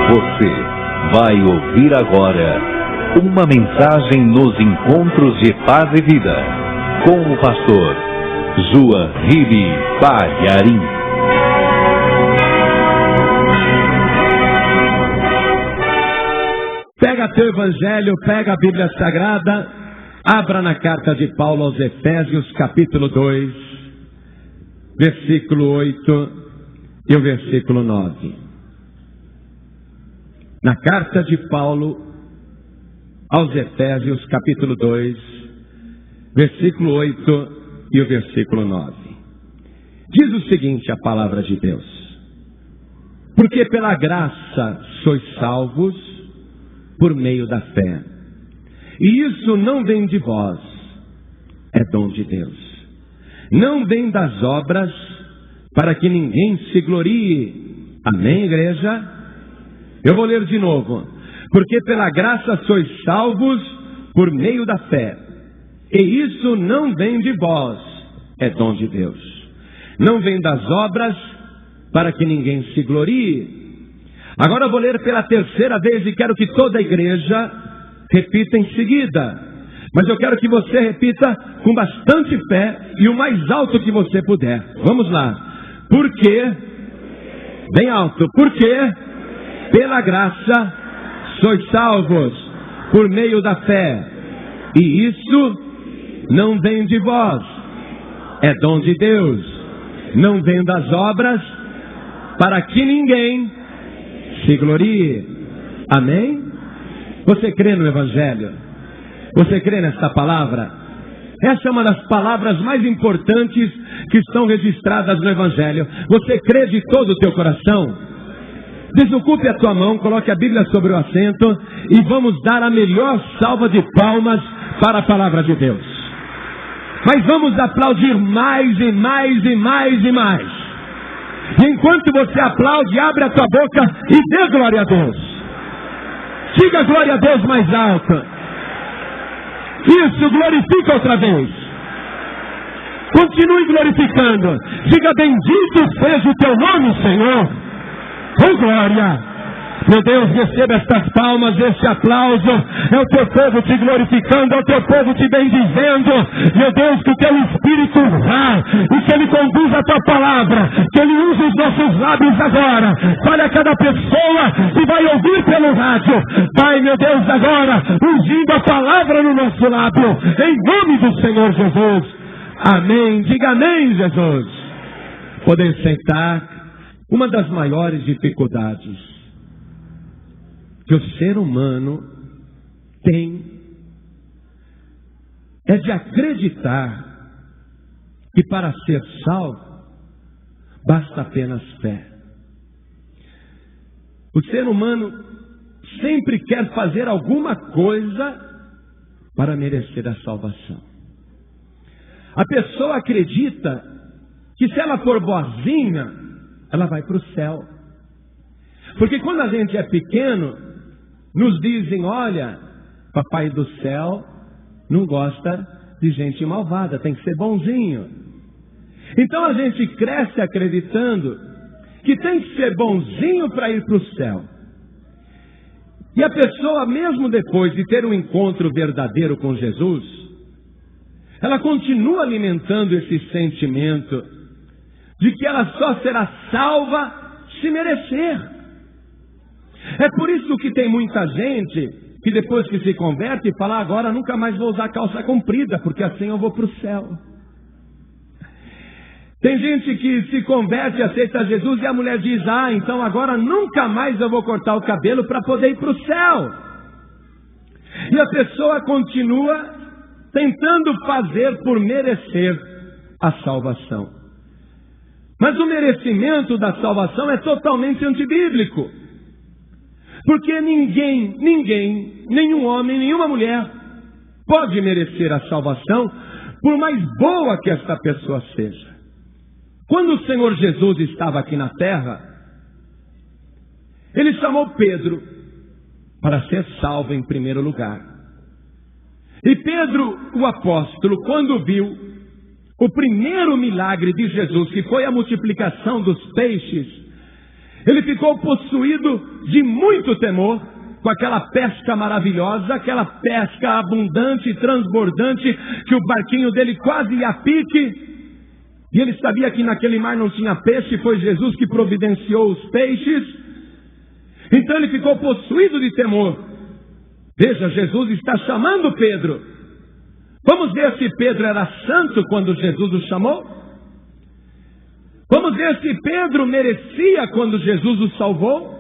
Você vai ouvir agora uma mensagem nos encontros de paz e vida com o pastor João Ribe Palharim. Pega teu evangelho, pega a Bíblia Sagrada, abra na carta de Paulo aos Efésios, capítulo 2, versículo 8 e o versículo 9. Na carta de Paulo aos Efésios, capítulo 2, versículo 8 e o versículo 9. Diz o seguinte a palavra de Deus: porque pela graça sois salvos por meio da fé. E isso não vem de vós, é dom de Deus. Não vem das obras, para que ninguém se glorie. Amém, igreja? Eu vou ler de novo. Porque pela graça sois salvos por meio da fé. E isso não vem de vós, é dom de Deus. Não vem das obras, para que ninguém se glorie. Agora eu vou ler pela terceira vez e quero que toda a igreja repita em seguida. Mas eu quero que você repita com bastante fé e o mais alto que você puder. Vamos lá. Porque, bem alto, porque pela graça sois salvos por meio da fé. E isso não vem de vós, é dom de Deus. Não vem das obras, para que ninguém se glorie. Amém? Você crê no Evangelho? Você crê nesta palavra? Essa é uma das palavras mais importantes que estão registradas no Evangelho. Você crê de todo o teu coração? Desocupe a tua mão, coloque a Bíblia sobre o assento e vamos dar a melhor salva de palmas para a palavra de Deus. Mas vamos aplaudir mais e mais e mais e mais. E enquanto você aplaude, abre a tua boca e dê glória a Deus. Diga glória a Deus mais alto. Isso, glorifica outra vez. Continue glorificando. Diga: bendito seja o teu nome, Senhor. Oh, glória. Meu Deus, receba estas palmas, este aplauso. É o teu povo te glorificando, é o teu povo te bendizendo. Meu Deus, que o teu Espírito vá e que Ele conduza a tua palavra, que Ele use os nossos lábios agora. Fale a cada pessoa que vai ouvir pelo rádio. Pai, meu Deus, agora, ungindo a palavra no nosso lábio, em nome do Senhor Jesus. Amém. Diga amém, Jesus. Podem sentar. Uma das maiores dificuldades que o ser humano tem é de acreditar que para ser salvo basta apenas fé. O ser humano sempre quer fazer alguma coisa para merecer a salvação. A pessoa acredita que se ela for boazinha, ela vai para o céu. Porque quando a gente é pequeno, nos dizem: olha, papai do céu não gosta de gente malvada, tem que ser bonzinho. Então a gente cresce acreditando que tem que ser bonzinho para ir para o céu. E a pessoa, mesmo depois de ter um encontro verdadeiro com Jesus, ela continua alimentando esse sentimento de que ela só será salva se merecer. É por isso que tem muita gente que depois que se converte fala: agora nunca mais vou usar calça comprida, porque assim eu vou para o céu. Tem gente que se converte e aceita Jesus e a mulher diz: ah, então agora nunca mais eu vou cortar o cabelo para poder ir para o céu. E a pessoa continua tentando fazer por merecer a salvação. Mas o merecimento da salvação é totalmente antibíblico. Porque ninguém, nenhum homem, nenhuma mulher pode merecer a salvação, por mais boa que esta pessoa seja. Quando o Senhor Jesus estava aqui na terra, Ele chamou Pedro para ser salvo em primeiro lugar. E Pedro, o apóstolo, quando viu o primeiro milagre de Jesus, que foi a multiplicação dos peixes, Ele ficou possuído de muito temor, com aquela pesca maravilhosa, aquela pesca abundante, transbordante, que o barquinho dele quase ia a pique. E ele sabia que naquele mar não tinha peixe, foi Jesus que providenciou os peixes. Então ele ficou possuído de temor. Veja, Jesus está chamando Pedro. Vamos ver se Pedro era santo quando Jesus o chamou? Vamos ver se Pedro merecia quando Jesus o salvou?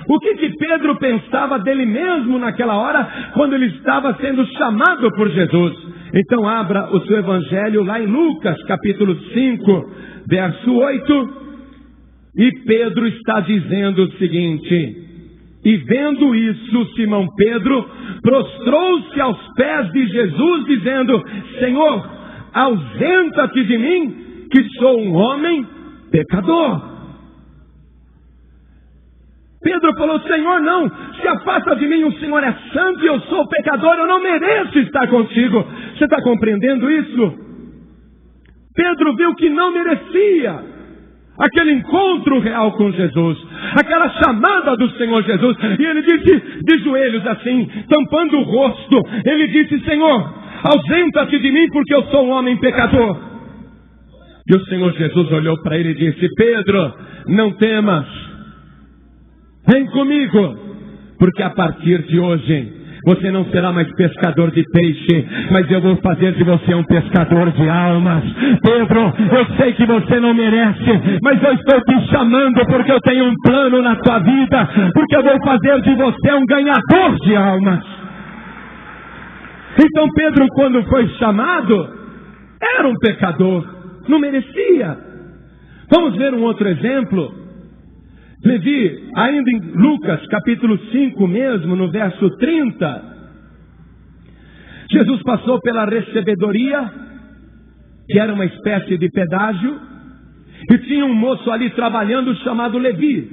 O que Pedro pensava dele mesmo naquela hora, quando ele estava sendo chamado por Jesus? Então abra o seu evangelho lá em Lucas, capítulo 5, verso 8. E Pedro está dizendo o seguinte: e vendo isso, Simão Pedro prostrou-se aos pés de Jesus, dizendo: Senhor, ausenta-te de mim, que sou um homem pecador. Pedro falou: Senhor, não, se afasta de mim, o Senhor é santo e eu sou pecador, eu não mereço estar contigo. Você está compreendendo isso? Pedro viu que não merecia aquele encontro real com Jesus, aquela chamada do Senhor Jesus. E ele disse, de joelhos assim, tampando o rosto, ele disse: Senhor, ausenta-te de mim, porque eu sou um homem pecador. E o Senhor Jesus olhou para ele e disse: Pedro, não temas, vem comigo, porque a partir de hoje você não será mais pescador de peixe, mas eu vou fazer de você um pescador de almas. Pedro, eu sei que você não merece, mas eu estou te chamando porque eu tenho um plano na tua vida, porque eu vou fazer de você um ganhador de almas. Então Pedro, quando foi chamado, era um pecador, não merecia. Vamos ver um outro exemplo. Levi, ainda em Lucas capítulo 5 mesmo, no verso 30, Jesus passou pela recebedoria, que era uma espécie de pedágio, e tinha um moço ali trabalhando chamado Levi.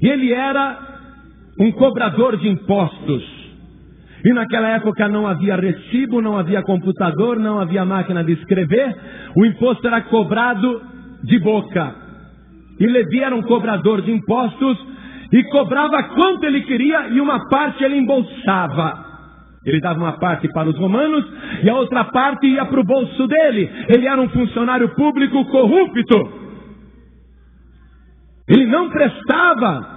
E ele era um cobrador de impostos. E naquela época não havia recibo, não havia computador, não havia máquina de escrever. O imposto era cobrado de boca. E Levi era um cobrador de impostos e cobrava quanto ele queria e uma parte ele embolsava. Ele dava uma parte para os romanos e a outra parte ia para o bolso dele. Ele era um funcionário público corrupto. Ele não prestava.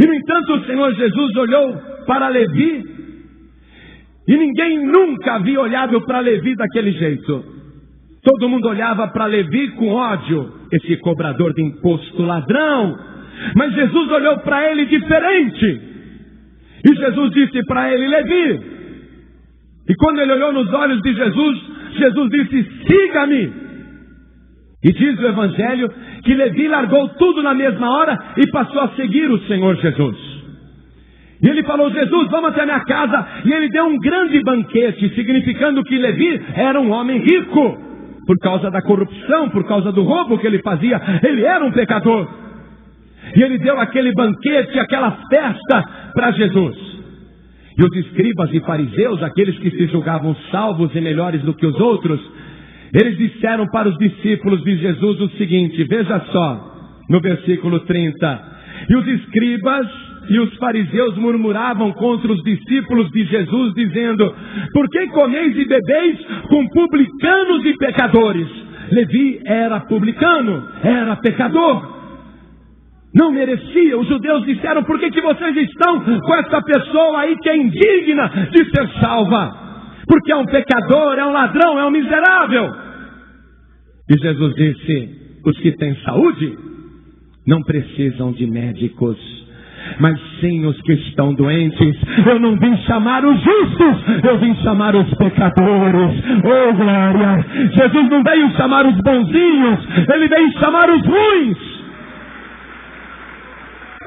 E no entanto o Senhor Jesus olhou para Levi e ninguém nunca havia olhado para Levi daquele jeito. Todo mundo olhava para Levi com ódio, esse cobrador de imposto ladrão. Mas Jesus olhou para ele diferente. E Jesus disse para ele: Levi. E quando ele olhou nos olhos de Jesus, Jesus disse: siga-me. E diz o Evangelho que Levi largou tudo na mesma hora e passou a seguir o Senhor Jesus. E ele falou: Jesus, vamos até minha casa. E ele deu um grande banquete, significando que Levi era um homem rico. Por causa da corrupção, por causa do roubo que ele fazia, ele era um pecador. E ele deu aquele banquete, aquela festa para Jesus. E os escribas e fariseus, aqueles que se julgavam salvos e melhores do que os outros, eles disseram para os discípulos de Jesus o seguinte, veja só, no versículo 30. E os escribas e os fariseus murmuravam contra os discípulos de Jesus, dizendo: por que comeis e bebeis com publicanos e pecadores? Levi era publicano, era pecador, não merecia. Os judeus disseram: por que vocês estão com essa pessoa aí que é indigna de ser salva? Porque é um pecador, é um ladrão, é um miserável. E Jesus disse: os que têm saúde não precisam de médicos, mas sim os que estão doentes. Eu não vim chamar os justos, eu vim chamar os pecadores. Oh glória! Jesus não veio chamar os bonzinhos, ele veio chamar os ruins.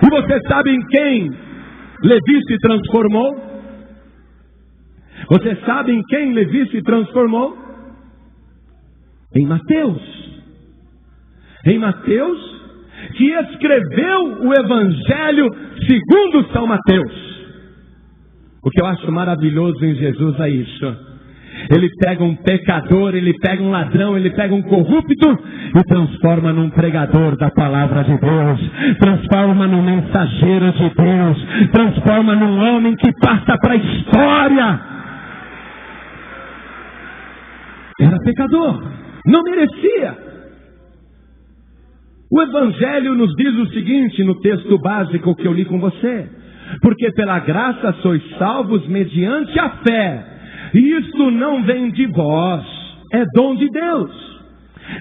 E você sabe em quem Levi se transformou? Você sabe em quem Levi se transformou? Em Mateus. Em Mateus, que escreveu o Evangelho segundo São Mateus. O que eu acho maravilhoso em Jesus é isso. Ele pega um pecador, ele pega um ladrão, ele pega um corrupto e transforma num pregador da palavra de Deus, transforma num mensageiro de Deus, transforma num homem que passa para a história. Era pecador, não merecia. O Evangelho nos diz o seguinte no texto básico que eu li com você: porque pela graça sois salvos mediante a fé, e isto não vem de vós, é dom de Deus.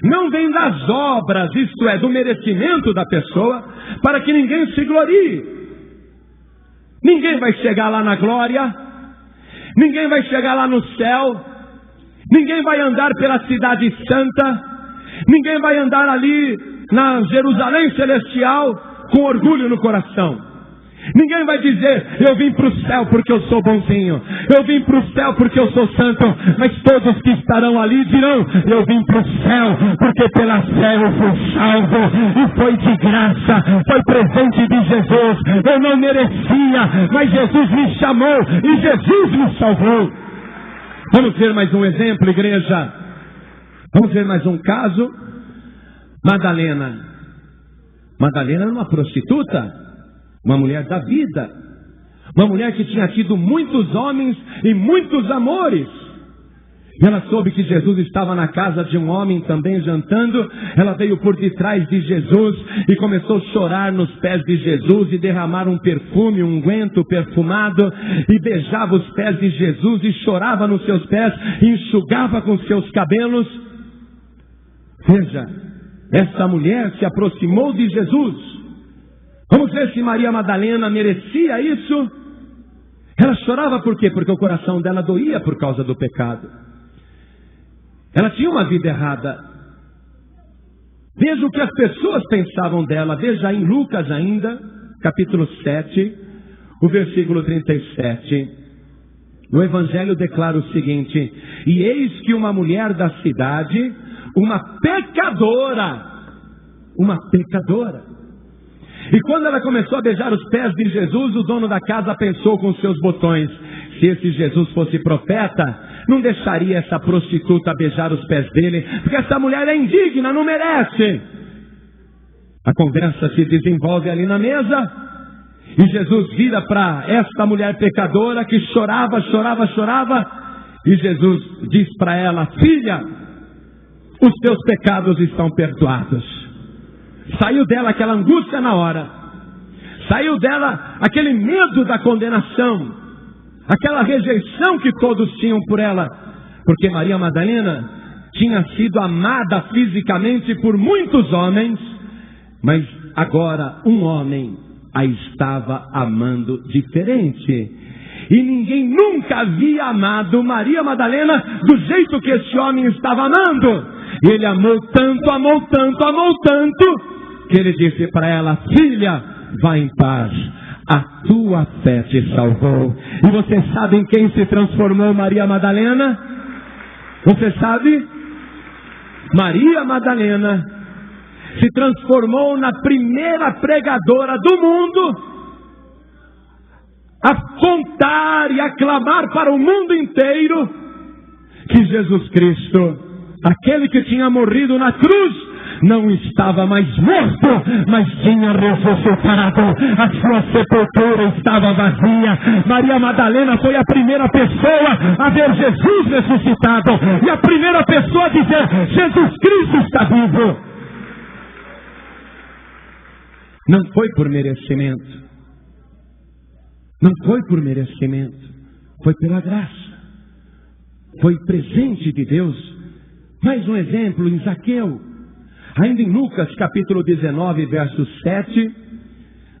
Não vem das obras, isto é, do merecimento da pessoa, para que ninguém se glorie. Ninguém vai chegar lá na glória, ninguém vai chegar lá no céu, ninguém vai andar pela cidade santa, ninguém vai andar ali na Jerusalém celestial com orgulho no coração. Ninguém vai dizer: eu vim para o céu porque eu sou bonzinho, eu vim para o céu porque eu sou santo. Mas todos que estarão ali dirão: eu vim para o céu porque pela fé eu fui salvo, e foi de graça, foi presente de Jesus. Eu não merecia, mas Jesus me chamou e Jesus me salvou. Vamos ver mais um exemplo, igreja. Vamos ver mais um caso. Madalena era uma prostituta, uma mulher da vida, uma mulher que tinha tido muitos homens e muitos amores. Ela soube que Jesus estava na casa de um homem também jantando. Ela veio por detrás de Jesus e começou a chorar nos pés de Jesus e derramar um perfume, um unguento perfumado, e beijava os pés de Jesus e chorava nos seus pés e enxugava com seus cabelos. Veja, essa mulher se aproximou de Jesus. Vamos ver se Maria Madalena merecia isso. Ela chorava por quê? Porque o coração dela doía por causa do pecado. Ela tinha uma vida errada. Veja o que as pessoas pensavam dela. Veja em Lucas ainda, capítulo 7, o versículo 37. No Evangelho declara o seguinte: e eis que uma mulher da cidade, uma pecadora, e quando ela começou a beijar os pés de Jesus, o dono da casa pensou com seus botões: se esse Jesus fosse profeta, não deixaria essa prostituta beijar os pés dele, porque essa mulher é indigna, não merece. A conversa se desenvolve ali na mesa, e Jesus vira para esta mulher pecadora que chorava, e Jesus diz para ela: filha, os teus pecados estão perdoados. Saiu dela aquela angústia na hora, saiu dela aquele medo da condenação, aquela rejeição que todos tinham por ela, porque Maria Madalena tinha sido amada fisicamente por muitos homens, mas agora um homem a estava amando diferente. E ninguém nunca havia amado Maria Madalena do jeito que esse homem estava amando. E ele amou tanto, que ele disse para ela: filha, vá em paz, a tua fé te salvou. E você sabe em quem se transformou Maria Madalena? Você sabe? Maria Madalena se transformou na primeira pregadora do mundo a contar e a clamar para o mundo inteiro que Jesus Cristo, aquele que tinha morrido na cruz, não estava mais morto, mas tinha ressuscitado. A sua sepultura estava vazia. Maria Madalena foi a primeira pessoa a ver Jesus ressuscitado, e a primeira pessoa a dizer: Jesus Cristo está vivo. Não foi por merecimento, não foi por merecimento, foi pela graça, foi presente de Deus. Mais um exemplo em Zaqueu, ainda em Lucas capítulo 19, verso 7.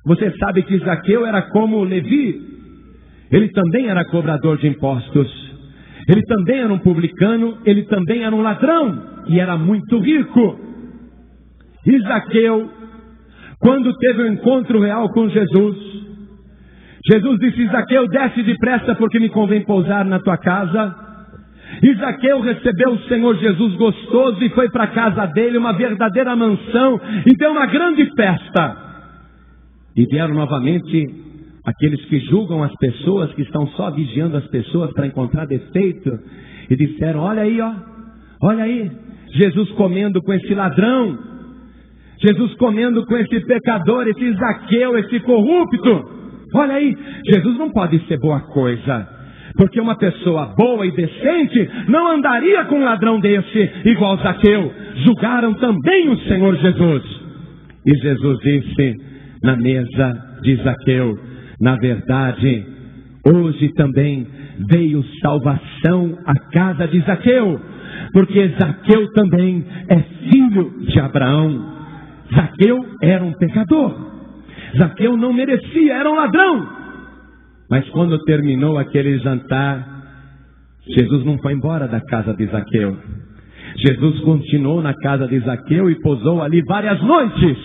Você sabe que Zaqueu era como Levi, ele também era cobrador de impostos, ele também era um publicano, ele também era um ladrão, e era muito rico. E Zaqueu, quando teve um encontro real com Jesus, Jesus disse: Zaqueu, desce depressa, porque me convém pousar na tua casa. E Zaqueu recebeu o Senhor Jesus gostoso e foi para a casa dele, uma verdadeira mansão, e deu uma grande festa. E vieram novamente aqueles que julgam as pessoas, que estão só vigiando as pessoas para encontrar defeito, e disseram: olha aí, ó, olha aí, Jesus comendo com esse ladrão, Jesus comendo com esse pecador, esse Zaqueu, esse corrupto. Olha aí, Jesus não pode ser boa coisa, porque uma pessoa boa e decente não andaria com um ladrão desse, igual Zaqueu. Julgaram também o Senhor Jesus. E Jesus disse na mesa de Zaqueu: na verdade, hoje também veio salvação à casa de Zaqueu, porque Zaqueu também é filho de Abraão. Zaqueu era um pecador, Zaqueu não merecia, era um ladrão. Mas quando terminou aquele jantar, Jesus não foi embora da casa de Zaqueu. Jesus continuou na casa de Zaqueu e pousou ali várias noites,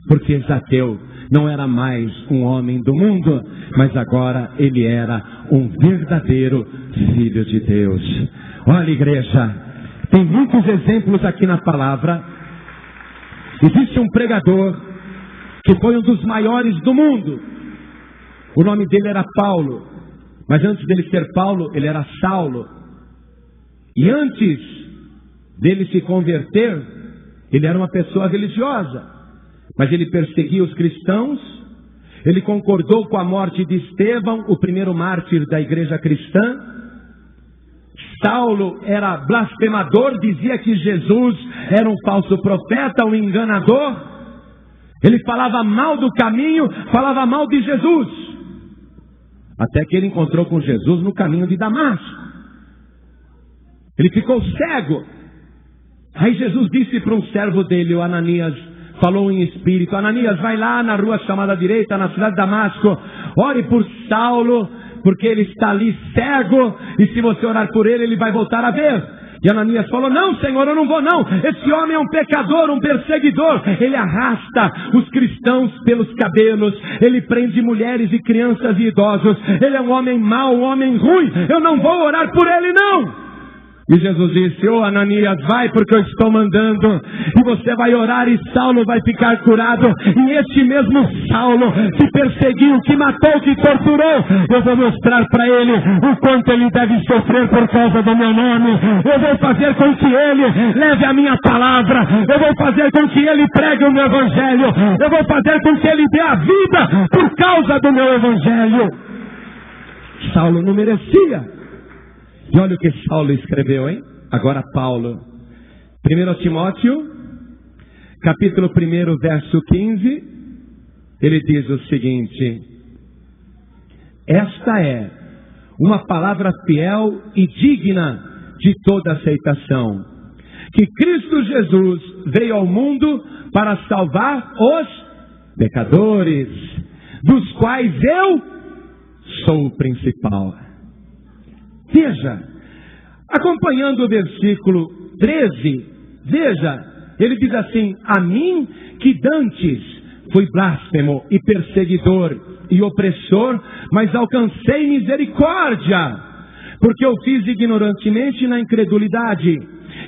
porque Zaqueu não era mais um homem do mundo, mas agora ele era um verdadeiro filho de Deus. Olha, igreja, tem muitos exemplos aqui na palavra. Existe um pregador que foi um dos maiores do mundo. O nome dele era Paulo, mas antes dele ser Paulo, ele era Saulo. E antes dele se converter, ele era uma pessoa religiosa, mas ele perseguia os cristãos. Ele concordou com a morte de Estevão, o primeiro mártir da igreja cristã. Saulo era blasfemador, dizia que Jesus era um falso profeta, um enganador. Ele falava mal do caminho, falava mal de Jesus. Até que ele encontrou com Jesus no caminho de Damasco. Ele ficou cego. Aí Jesus disse para um servo dele, o Ananias, falou em espírito: Ananias, vai lá na rua chamada direita, na cidade de Damasco, ore por Saulo, porque ele está ali cego, e se você orar por ele, ele vai voltar a ver. E Ananias falou: não, Senhor, eu não vou não. Esse homem é um pecador, um perseguidor. Ele arrasta os cristãos pelos cabelos, ele prende mulheres e crianças e idosos. Ele é um homem mau, um homem ruim. Eu não vou orar por ele não. E Jesus disse: ô Ananias, vai, porque eu estou mandando, e você vai orar e Saulo vai ficar curado. E este mesmo Saulo que perseguiu, que matou, que torturou, eu vou mostrar para ele o quanto ele deve sofrer por causa do meu nome. Eu vou fazer com que ele leve a minha palavra, eu vou fazer com que ele pregue o meu evangelho, eu vou fazer com que ele dê a vida por causa do meu evangelho. Saulo não merecia. E olha o que Saulo escreveu, hein? Agora Paulo. 1 Timóteo, capítulo 1, verso 15. Ele diz o seguinte: esta é uma palavra fiel e digna de toda aceitação, que Cristo Jesus veio ao mundo para salvar os pecadores, dos quais eu sou o principal. Veja, acompanhando o versículo 13, veja, ele diz assim: a mim que dantes fui blasfemo e perseguidor e opressor, mas alcancei misericórdia, porque eu fiz ignorantemente na incredulidade,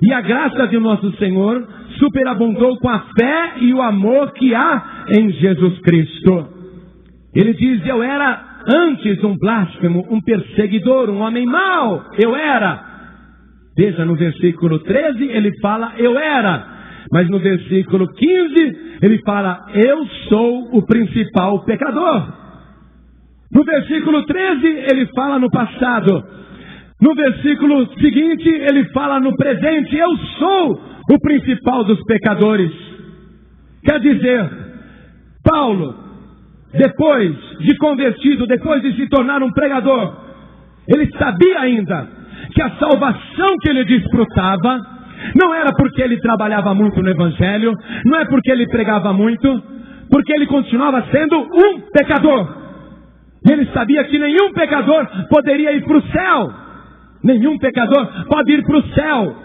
e a graça de nosso Senhor superabundou com a fé e o amor que há em Jesus Cristo. Ele diz: eu era antes um blasfemo, um perseguidor, um homem mau, eu era. Veja, no versículo 13 ele fala eu era, mas no versículo 15 ele fala eu sou o principal pecador. No versículo 13 ele fala no passado, no versículo seguinte ele fala no presente: eu sou o principal dos pecadores. Quer dizer, Paulo, depois de convertido, depois de se tornar um pregador, ele sabia ainda que a salvação que ele desfrutava não era porque ele trabalhava muito no evangelho, não é porque ele pregava muito, porque ele continuava sendo um pecador. E ele sabia que nenhum pecador poderia ir para o céu, nenhum pecador pode ir para o céu.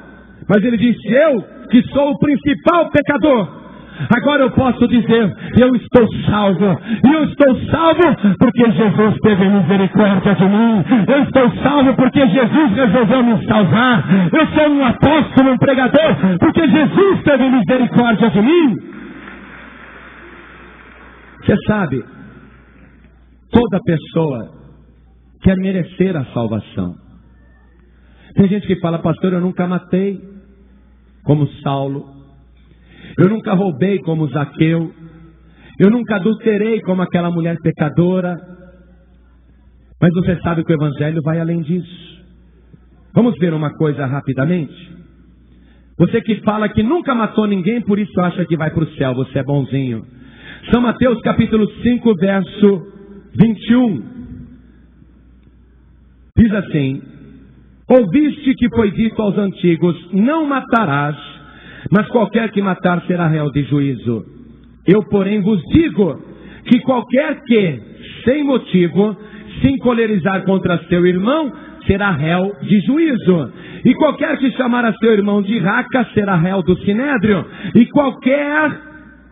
Mas ele disse: eu que sou o principal pecador, agora eu posso dizer, eu estou salvo. E eu estou salvo porque Jesus teve misericórdia de mim. Eu estou salvo porque Jesus resolveu me salvar. Eu sou um apóstolo, um pregador, porque Jesus teve misericórdia de mim. Você sabe, toda pessoa quer merecer a salvação. Tem gente que fala, pastor, eu nunca matei, como Saulo. Eu nunca roubei, como Zaqueu. Eu nunca adulterei, como aquela mulher pecadora. Mas você sabe que o Evangelho vai além disso. Vamos ver uma coisa rapidamente. Você que fala que nunca matou ninguém, por isso acha que vai para o céu, você é bonzinho. São Mateus capítulo 5, verso 21. Diz assim: ouviste que foi dito aos antigos, não matarás, mas qualquer que matar será réu de juízo. Eu, porém, vos digo que qualquer que, sem motivo, se encolerizar contra seu irmão, será réu de juízo. E qualquer que chamar a seu irmão de raca, será réu do sinédrio. E qualquer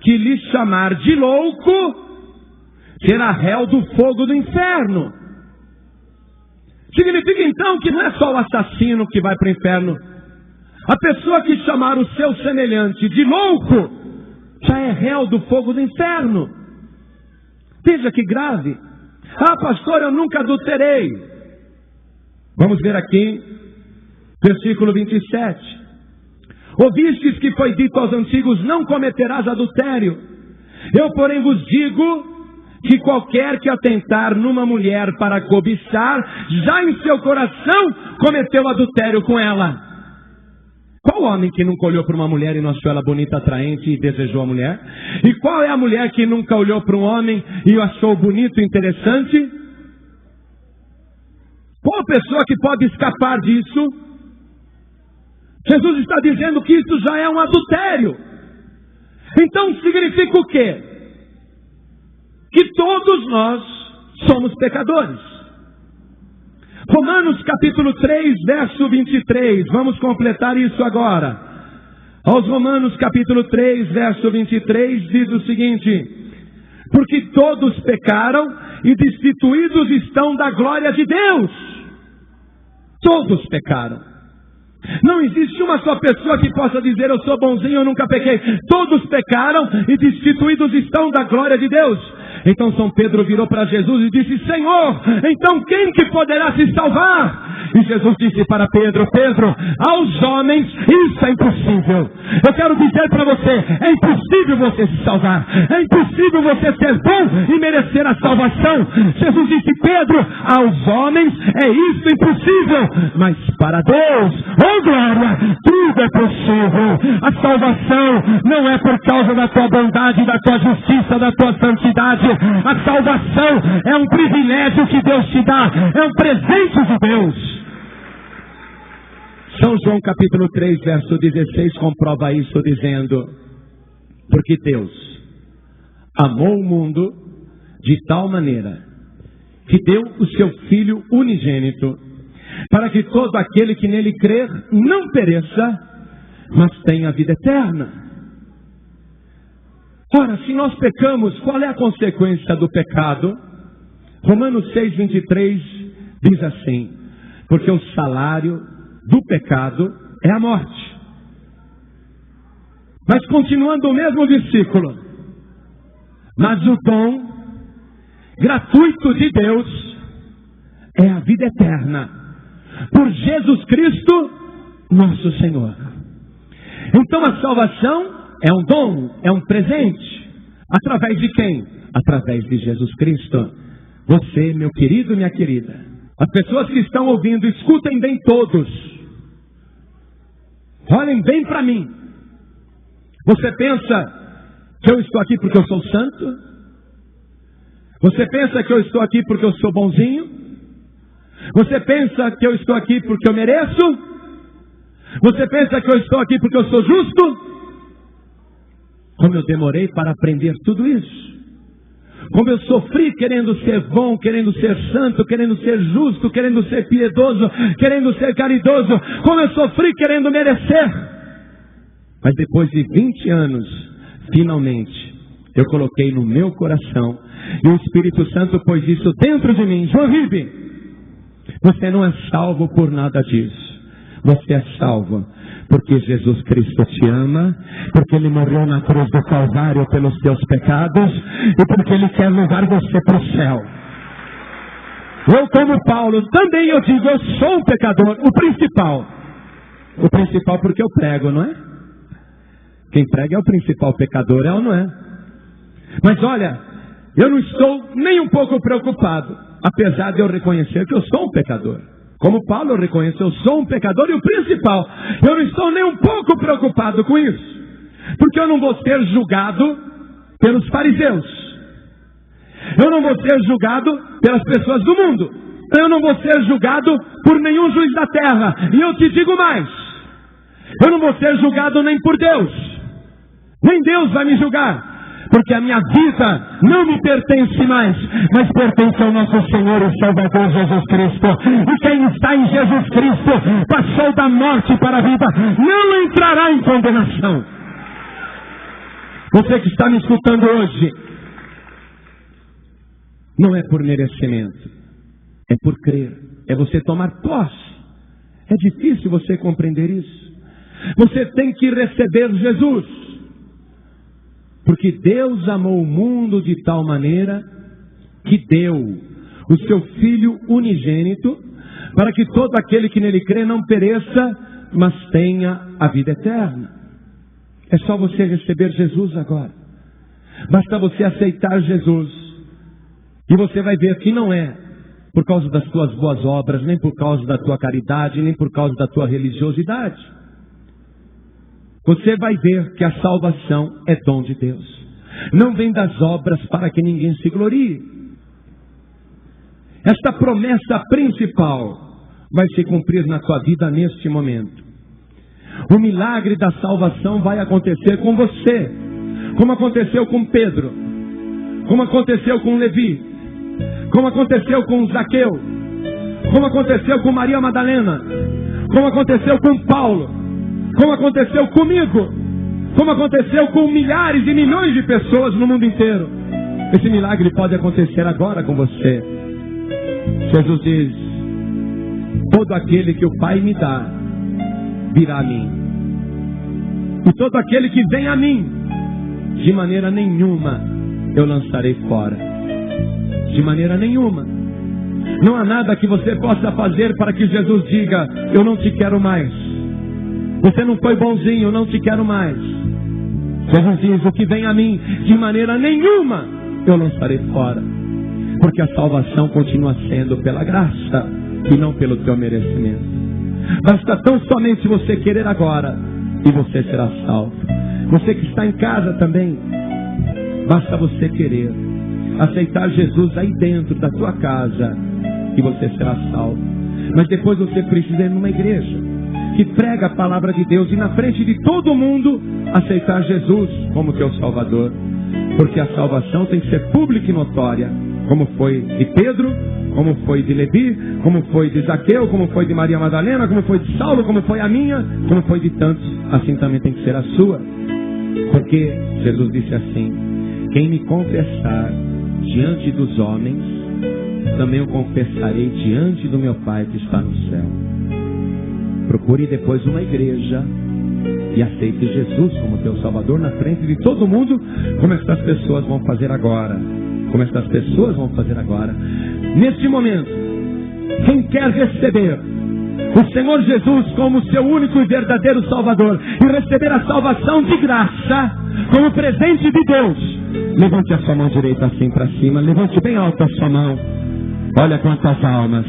que lhe chamar de louco, será réu do fogo do inferno. Significa então que não é só o assassino que vai para o inferno. A pessoa que chamar o seu semelhante de louco, já é réu do fogo do inferno. Veja que grave. Ah, pastor, eu nunca adulterei. Vamos ver aqui, versículo 27. Ouvistes que foi dito aos antigos, não cometerás adultério. Eu, porém, vos digo que qualquer que atentar numa mulher para cobiçar, já em seu coração cometeu adultério com ela. Qual homem que nunca olhou para uma mulher e não achou ela bonita, atraente e desejou a mulher? E qual é a mulher que nunca olhou para um homem e o achou bonito e interessante? Qual a pessoa que pode escapar disso? Jesus está dizendo que isso já é um adultério. Então significa o quê? Que todos nós somos pecadores. Romanos capítulo 3, verso 23. Vamos completar isso agora. Aos Romanos capítulo 3, verso 23, diz o seguinte: porque todos pecaram e destituídos estão da glória de Deus. Todos pecaram. Não existe uma só pessoa que possa dizer, eu sou bonzinho, eu nunca pequei. Todos pecaram e destituídos estão da glória de Deus. Então São Pedro virou para Jesus e disse, Senhor, então quem que poderá se salvar? E Jesus disse para Pedro, Pedro, aos homens isso é impossível. Eu quero dizer para você, é impossível você se salvar. É impossível você ser bom e merecer a salvação. Jesus disse, Pedro, aos homens é isso impossível. Mas para Deus, oh glória, tudo é possível. A salvação não é por causa da tua bondade, da tua justiça, da tua santidade. A salvação é um privilégio que Deus te dá, é um presente de Deus. São João capítulo 3, verso 16 comprova isso dizendo, porque Deus amou o mundo de tal maneira que deu o seu Filho unigênito, para que todo aquele que nele crer não pereça, mas tenha vida eterna. Ora, se nós pecamos, qual é a consequência do pecado? Romanos 6, 23 diz assim, porque o salário do pecado é a morte. Mas continuando o mesmo versículo, mas o dom gratuito de Deus é a vida eterna, por Jesus Cristo, nosso Senhor. Então a salvação é um dom, é um presente. Através de quem? Através de Jesus Cristo. Você, meu querido, minha querida. As pessoas que estão ouvindo, escutem bem todos. Olhem bem para mim. Você pensa que eu estou aqui porque eu sou santo? Você pensa que eu estou aqui porque eu sou bonzinho? Você pensa que eu estou aqui porque eu mereço? Você pensa que eu estou aqui porque eu sou justo? Como eu demorei para aprender tudo isso. Como eu sofri querendo ser bom, querendo ser santo, querendo ser justo, querendo ser piedoso, querendo ser caridoso. Como eu sofri querendo merecer. Mas depois de 20 anos, finalmente, eu coloquei no meu coração. E o Espírito Santo pôs isso dentro de mim. João Ribe, você não é salvo por nada disso. Você é salvo porque Jesus Cristo te ama, porque Ele morreu na cruz do Calvário pelos teus pecados e porque Ele quer levar você para o céu. Eu, como Paulo, também eu digo, eu sou um pecador. O principal porque eu prego, não é? Quem prega é o principal pecador, é ou não é? Mas olha, eu não estou nem um pouco preocupado, apesar de eu reconhecer que eu sou um pecador. Como Paulo, eu reconheço, eu sou um pecador, e o principal, eu não estou nem um pouco preocupado com isso, porque eu não vou ser julgado pelos fariseus. Eu não vou ser julgado pelas pessoas do mundo. Eu não vou ser julgado por nenhum juiz da terra. E eu te digo mais, eu não vou ser julgado nem por Deus. Nem Deus vai me julgar, porque a minha vida não me pertence mais, mas pertence ao nosso Senhor e Salvador Jesus Cristo. E quem está em Jesus Cristo passou da morte para a vida, não entrará em condenação. Você que está me escutando hoje, não é por merecimento, é por crer, é você tomar posse. É difícil você compreender isso. Você tem que receber Jesus, porque Deus amou o mundo de tal maneira que deu o seu Filho unigênito, para que todo aquele que nele crê não pereça, mas tenha a vida eterna. É só você receber Jesus agora. Basta você aceitar Jesus. E você vai ver que não é por causa das tuas boas obras, nem por causa da tua caridade, nem por causa da tua religiosidade. Você vai ver que a salvação é dom de Deus. Não vem das obras para que ninguém se glorie. Esta promessa principal vai se cumprir na tua vida neste momento. O milagre da salvação vai acontecer com você, como aconteceu com Pedro, como aconteceu com Levi, como aconteceu com Zaqueu, como aconteceu com Maria Madalena, como aconteceu com Paulo, como aconteceu comigo, como aconteceu com milhares e milhões de pessoas no mundo inteiro. Esse milagre pode acontecer agora com você. Jesus diz: todo aquele que o Pai me dá, virá a mim. E todo aquele que vem a mim, de maneira nenhuma eu lançarei fora. De maneira nenhuma. Não há nada que você possa fazer para que Jesus diga: eu não te quero mais. Você não foi bonzinho, eu não te quero mais. Jesus diz: o que vem a mim, de maneira nenhuma eu lançarei fora. Porque a salvação continua sendo pela graça e não pelo teu merecimento. Basta tão somente você querer agora e você será salvo. Você que está em casa também, basta você querer aceitar Jesus aí dentro da tua casa e você será salvo. Mas depois você precisa ir numa igreja que prega a palavra de Deus e na frente de todo mundo aceitar Jesus como teu Salvador. Porque a salvação tem que ser pública e notória, como foi de Pedro, como foi de Levi, como foi de Zaqueu, como foi de Maria Madalena, como foi de Saulo, como foi a minha, como foi de tantos. Assim também tem que ser a sua. Porque Jesus disse assim: quem me confessar diante dos homens, também eu confessarei diante do meu Pai que está no céu. Procure depois uma igreja e aceite Jesus como teu Salvador na frente de todo mundo, como estas pessoas vão fazer agora. Como estas pessoas vão fazer agora. Neste momento, quem quer receber o Senhor Jesus como seu único e verdadeiro Salvador e receber a salvação de graça como presente de Deus, levante a sua mão direita assim para cima, levante bem alto a sua mão. Olha quantas almas,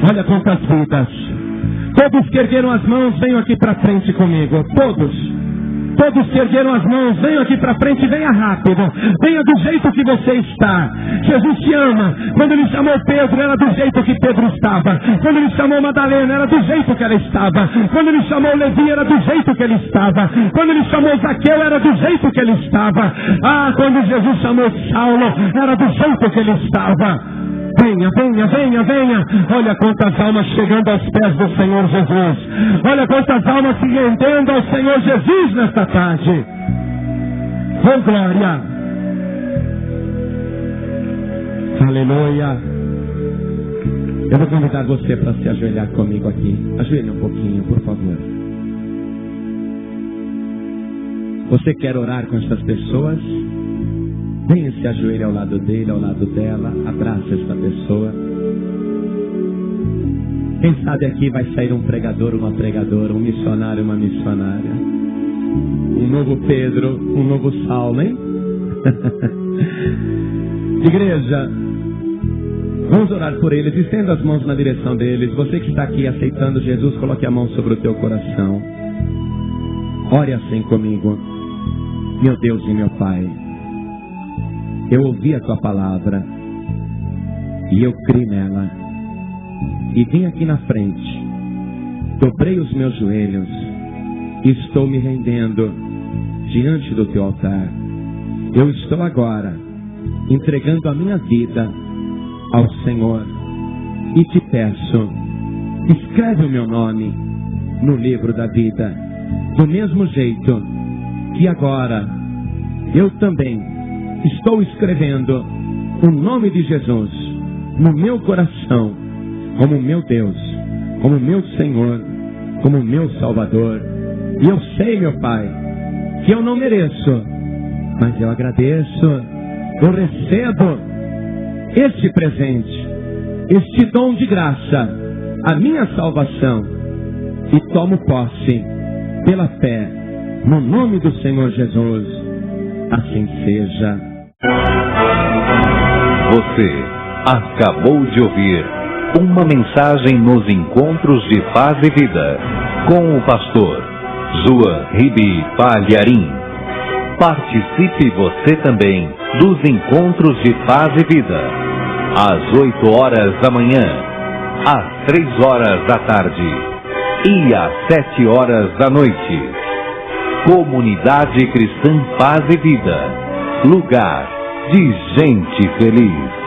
olha quantas vidas. Todos que ergueram as mãos, venham aqui para frente comigo. Todos que ergueram as mãos, venham aqui para frente, venha rápido. Venha do jeito que você está. Jesus te ama. Quando ele chamou Pedro, era do jeito que Pedro estava. Quando ele chamou Madalena, era do jeito que ela estava. Quando ele chamou Levi, era do jeito que ele estava. Quando ele chamou Zaqueu, era do jeito que ele estava. Ah, quando Jesus chamou Saulo, era do jeito que ele estava. Venha, venha, venha, venha. Olha quantas almas chegando aos pés do Senhor Jesus. Olha quantas almas se rendendo ao Senhor Jesus nesta tarde. Oh, glória. Aleluia. Eu vou convidar você para se ajoelhar comigo aqui. Ajoelhe um pouquinho, por favor. Você quer orar com essas pessoas? Venha, se ajoelhe ao lado dele, ao lado dela, abraça esta pessoa. Quem sabe aqui vai sair um pregador, uma pregadora, um missionário, uma missionária. Um novo Pedro, um novo Saulo, hein? Igreja, vamos orar por eles. Estenda as mãos na direção deles. Você que está aqui aceitando Jesus, coloque a mão sobre o teu coração. Ore assim comigo. Meu Deus e meu Pai, eu ouvi a tua palavra e eu criei nela. E vim aqui na frente, dobrei os meus joelhos e estou me rendendo diante do teu altar. Eu estou agora entregando a minha vida ao Senhor e te peço, escreve o meu nome no livro da vida, do mesmo jeito que agora eu também estou escrevendo o nome de Jesus no meu coração, como meu Deus, como meu Senhor, como meu Salvador. E eu sei, meu Pai, que eu não mereço, mas eu agradeço, eu recebo este presente, este dom de graça, a minha salvação, e tomo posse pela fé, no nome do Senhor Jesus. Assim seja. Você acabou de ouvir uma mensagem nos Encontros de Paz e Vida, com o pastor João Ribe Palharim. Participe você também dos Encontros de Paz e Vida, às 8 horas da manhã, às 3 horas da tarde e às 7 horas da noite. Comunidade Cristã Paz e Vida, lugar de gente feliz.